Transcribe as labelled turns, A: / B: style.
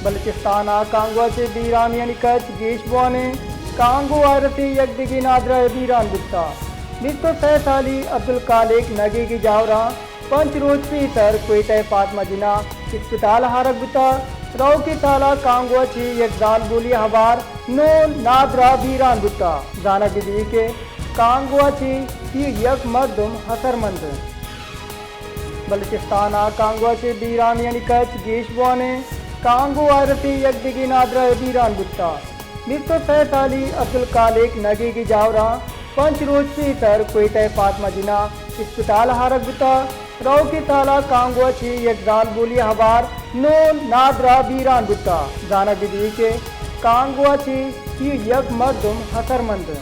A: बलुचिस्तान कांगवाचे बीरान यानी कच गेश बुआने कांगो आरती यकदिगी नादरा बीरान बुता मिस्तो सैफ अली अब्दुल कालिक नगी की जावरा पंच रोज पीतर कोयटा फातमा जिना अस्पताल हारक बुता रौ की ताला कांगवाची यकदाल बोली हबार नो नादरा बीरान बुता जाना बिदी के कांगवाची की यक मर्दम हसरमंद बलुचिस्तान कांगवाचे बीरान यानी कच गेश बुआने कांगो आरती यकदिगी नादरा बीरान बुता मिस्तो सैफ अली अब्दुल कालिक नगी की जावरा पंच रोज पीतर कोयटा फातमा जिना अस्पताल हारक बुता रौ की ताला कांगवाची यकदाल बोली हबार नो नादरा बीरान बुता जाना बिदी के कांगवाची की यक मर्दम हसरमंद